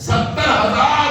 70,000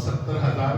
70,000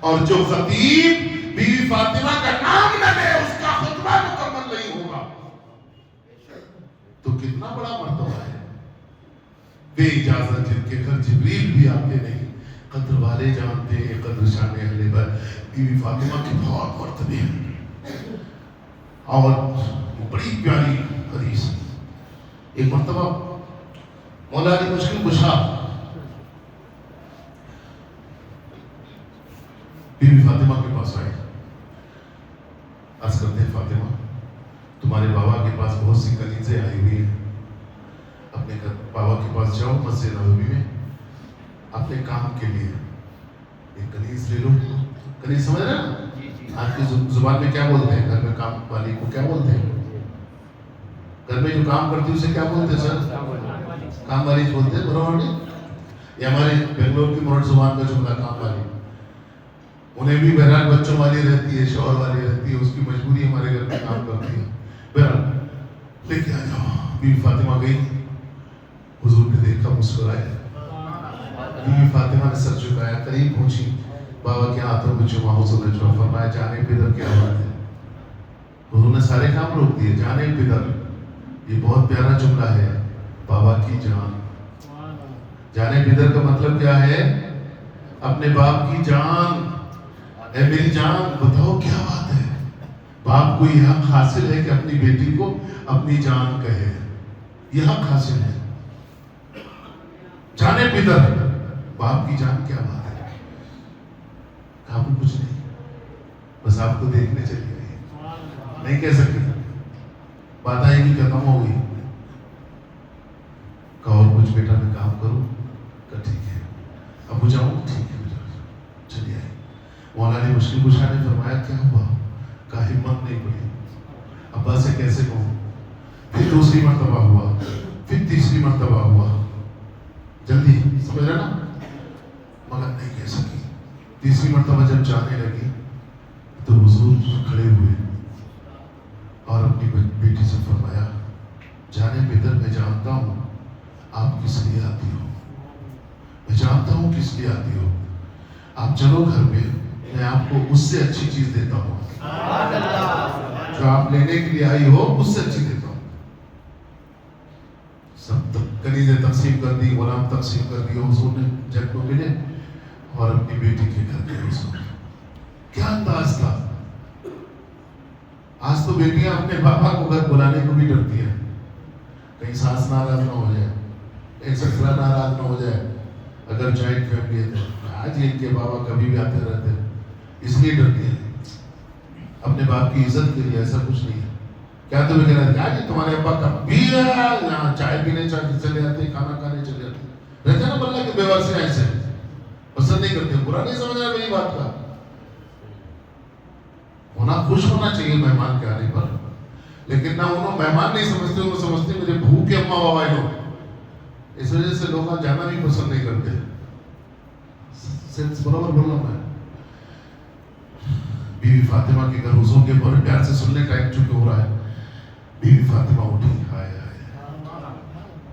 اور جو خطیب بی بی فاطمہ کا نام نہ لے اس کا خطبہ مکمل نہیں ہوگا. تو کتنا بڑا مرتبہ ہے. بے اجازت جن کے گھر جبریل بھی آتے نہیں، قدر والے جانتے ہیں قدر شان اہل بیت. بی بی فاطمہ کے بہت مرتبے ہیں. اور بڑی پیاری حدیث. ایک مرتبہ مولا علی مشکل کشا بی بی فاطمہ کے پاس آئے. عرض کرتے ہیں فاطمہ تمہارے بابا کے پاس بہت سی کنیزیں آئی ہوئی ہیں، اپنے بابا کے پاس جاؤ مسجد نبوی میں اپنے کام کے لیے ایک کنیز لے لو. کنیز سمجھ رہے ہیں؟ آج کی زبان میں کیا بولتے ہیں؟ گھر میں کام والی کو کیا بولتے ہیں؟ گھر میں جو کام کرتی ہے اسے کیا بولتے ہیں سر؟ کام والی بولتے ہیں. برابر نہیں؟ یہ ہمارے بنگلور کی مرڈ زبان کا جملہ کام والی. انہیں بھی بہرحال بچوں والی رہتی ہے، شوہر والی رہتی ہے، اس کی مجبوری ہمارے گھر میں کام کرتی ہے. بہرحال لے کے آ جاؤ. بی بی فاطمہ گئی، حضور نے دیکھا مسکرائے. بی بی فاطمہ نے سر جھکایا، قریب پہنچی، بابا کے ہاتھوں میں چوما. حضور نے جو فرمایا جانے پدر کیا بات ہے. حضور نے سارے کام روک دیے. جانے پدر یہ بہت پیارا جملہ ہے. بابا کی جان. جانے پدر کا مطلب کیا ہے؟ اپنے باپ کی جان. اے میری جان بتاؤ کیا بات ہے. باپ کو یہ حق حاصل ہے کہ اپنی بیٹی کو اپنی جان کہے. یہ حق حاصل ہے. جانے پدر باپ کی جان کیا بات ہے. آپ کو کچھ نہیں، بس آپ کو دیکھنے چلی گئی. نہیں کہہ سکتی. بات آئے گی ختم ہو گئی. کہا اور کچھ بیٹا میں کام کروں؟ کہا ٹھیک ہے. ابو جاؤں؟ ٹھیک ہے چلیے آئے. مولا علی مشکل کشا نے فرمایا کیا ہوا؟ کہا ہمت نہیں پڑی. ابا سے کیسے کہوں؟ پھر دوسری مرتبہ ہوا، پھر تیسری مرتبہ ہوا. جلدی سمجھ رہے نا؟ مگر نہیں کہہ سکی. تیسری مرتبہ جب جانے لگی تو حضور کھڑے ہوئے اور اپنی بیٹی سے فرمایا جانے پدر میں جانتا ہوں آپ کس لیے آتی ہو. میں جانتا ہوں کس لیے آتی ہو. آپ چلو گھر پہ، میں آپ کو اس سے اچھی چیز دیتا ہوں. جو آپ لینے کے لیے آئی ہو اس سے اچھی دیتا ہوں. سب کنیزیں تقسیم کر دی، غلام تقسیم کر دی. حضور نے جب کو ملے اور اپنی بیٹی کے گھر گئے. حضور کیا انداز تھا. آج تو بیٹیاں اپنے بابا کو گھر بلانے کو بھی ڈرتی ہیں، کہیں ساس ناراض نہ ہو جائے، کہیں سسرا ناراض نہ ہو جائے. اگر جوائنٹ فیملی ہے تو آج ان کے بابا کبھی بھی آتے رہتے ہیں، اس لیے ڈرتی ہیں. اپنے باپ کی عزت کے لیے ایسا کچھ نہیں ہے. کیا تمہیں کہنا ہے آج تمہارے ابا کبھی یہاں چائے پینے چلے جاتے، کھانا کھانے چلے جاتے رہتے نا. بلّہ کے بیوار سے ایسے پسند نہیں کرتے. برا نہیں سمجھ رہا میری بات کا. ہونا خوش ہونا چاہیے مہمان کے آنے پر، لیکن نہ انہوں مہمان نہیں سمجھتے، انہوں سمجھتے مجھے بھوکے اماں بابا لوگ. اس وجہ سے لوگ جانا بھی پسند نہیں کرتے. سینس برابر بول رہا ہوں میں. بی بی فاطمہ کے گھر حضور کے بڑے پیار سے سننے ٹائم چونکہ ہو رہا ہے. بی بی فاطمہ اٹھی، ہائے ہائے،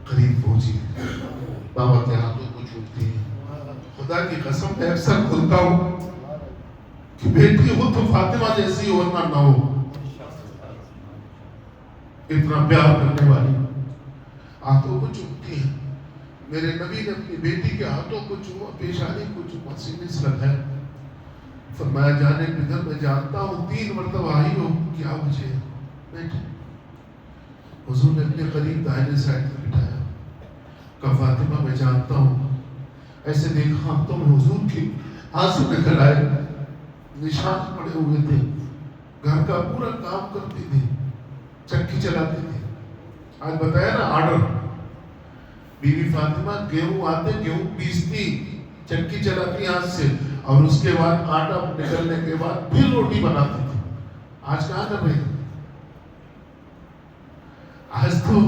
قریب پہنچی، بابا کے ہاتھوں کو چھوٹتی. خدا کی قسم میں اکثر بولتا ہوں کہ بیٹی ہو تو فاطمہ جیسی ہو ورنہ نہ ہو. اتنا پیار کرنے والی ہاتھوں کو چومتی ہے. میرے نبی نے اپنی بیٹی کے ہاتھوں کو چوما، پیشانی کو چوما، سینے سے لگایا. فرمایا جانے پدر میں جانتا ہوں 3 مرتبہ آئی ہو، کیا مجھے بیٹے. حضور نے اپنے قریب دائنے سائڈ میں بٹھایا. کہا فاطمہ میں جانتا ہوں. ایسے دیکھا تو میں حضور کی آنسو نکل آئے، نشان پڑے ہوئے تھے. گھر کا پورا کام کرتی تھی، چکی چلاتی تھی. آج بتایا نا آرڈر. بی بی فاطمہ گیہوں آتے گیہوں پیستی، چکی چلاتی ہاتھ سے، اور اس کے بعد آٹا نکلنے کے بعد پھر روٹی بناتی تھی. آج کہاں کر رہی؟ آج تو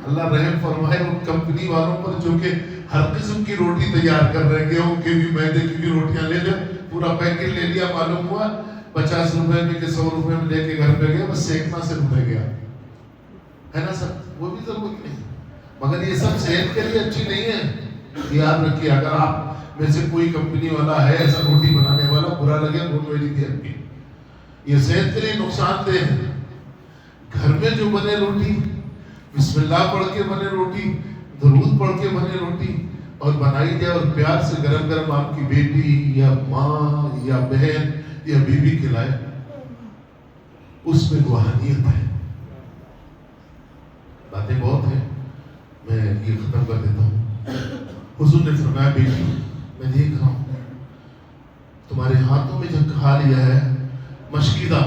اللہ رحم فرمائے ان کمپنی والوں پر جو کہ ہر قسم کی روٹی تیار کر رہے ہیں. گیہوں کی بھی، میدے کی بھی روٹیاں لے لیں، پورا پیکٹ لے لیا. معلوم ہوا 50 روپے میں کہ 100 روپے میں لے کے گھر پہ گیا، بس سیکنا سے رہ گیا ہے نا سر. وہ بھی ضرورت نہیں، مگر یہ سب صحت کے لیے اچھی نہیں ہے. یاد رکھیے اگر آپ میں سے کوئی کمپنی والا ہے ایسا روٹی بنانے والا، برا لگے وہ میری بھی اپنی، یہ صحت کے لیے نقصان دہ ہے۔ گھر میں جو بنے روٹی، بسم اللہ پڑھ کے بنے روٹی، درود پڑھ کے بنے روٹی، اور بنائی جائے اور پیار سے گرم گرم آپ کی بیٹی یا ماں یا بہن یا بیوی کھلائے، اس میں روحانیت ہے۔ باتیں بہت ہیں، میں یہ ختم کر دیتا ہوں۔ حضور نے فرمایا بیٹی میں دیکھ رہا ہوں تمہارے ہاتھوں میں جب کھا لیا ہے مشکیدہ،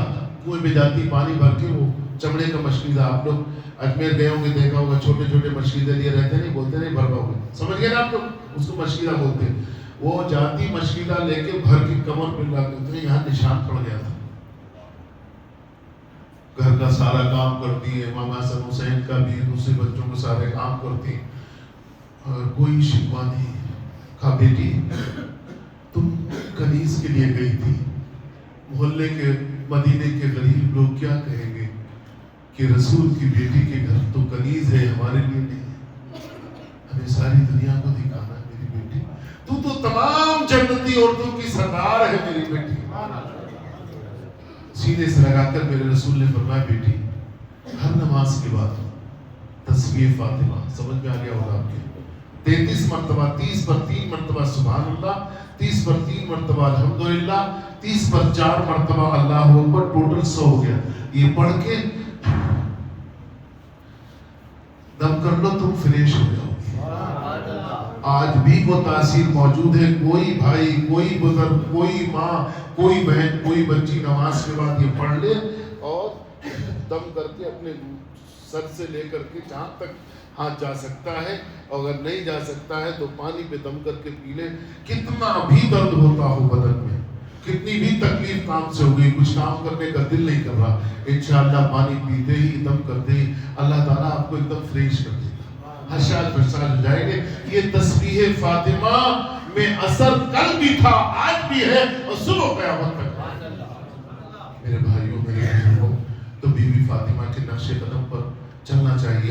کنویں میں جاتی پانی بھر کے، وہ چمڑے کا مشکیدہ، آپ لوگ اجمیر گئے ہوں گے دیکھا ہوگا، چھوٹے چھوٹے مشکیدے لیے رہتے نہیں، بولتے نہیں بھر پاؤ گے، سمجھ گئے نا آپ لوگ، اس کو مشکیدہ بولتے ہیں۔ وہ جاتی مشکیدہ لے کے بھر کے کمر پہ لا کے، یہاں نشان پڑ گیا تھا۔ گھر کا سارا کام کرتی ہے، امام حسن حسین کا بھی، دوسرے بچوں کو سارے کام کرتی، اور کوئی شکوہ نہیں۔ کہا بیٹی تم کنیز کے لیے گئی تھی، محلے کے مدینے کے غریب لوگ کیا کہیں گے کہ رسول کی بیٹی کے گھر تو کنیز ہے، ہمارے لیے نہیں، ہمیں ساری دنیا کو دکھانا ہے میری بیٹی، تو تمام جنتی عورتوں کی سردار ہے میری بیٹی۔ سینے سے لگا کر میرے رسول نے فرمایا بیٹی ہر نماز کے بعد تسبیح فاطمہ، سمجھ میں آ گیا ہوگا آپ کے، 33 مرتبہ، 30 پر 3 مرتبہ سبحان اللہ، 30 پر 3 مرتبہ الحمدللہ، 30 پر 4 مرتبہ اللہ اکبر، ٹوٹل 100 ہو گیا۔ یہ پڑھ کے دم کر لو، تم فریش ہو جاؤ۔ آج بھی وہ تاثیر موجود ہے، کوئی بھائی، کوئی بزرگ، کوئی ماں، کوئی بہن، کوئی بچی نماز کے بعد یہ پڑھ لے اور دم کر کے اپنے سر سے لے کر کے جہاں تک ہاتھ جا سکتا ہے، اور اگر نہیں جا سکتا ہے تو پانی پہ دم کر کے پی لے۔ کتنا بھی درد ہوتا ہو بدن میں، کتنی بھی تکلیف کام سے ہو گئی، کچھ کام کرنے کا دل نہیں کر رہا، انشاءاللہ پانی پیتے ہی دم کرتے ہی اللہ تعالیٰ آپ کو ایک دم فریش کر دے گا، ہر شاید فرسال ہو جائیں گے۔ یہ تسبیح فاطمہ میں اثر کل بھی تھا، آج بھی ہے، اور صبح قیامت تک۔ میرے بھائیوں، میرے بہنوں، تو بی بی فاطمہ کے نقش قدم پر چلنا چاہیے۔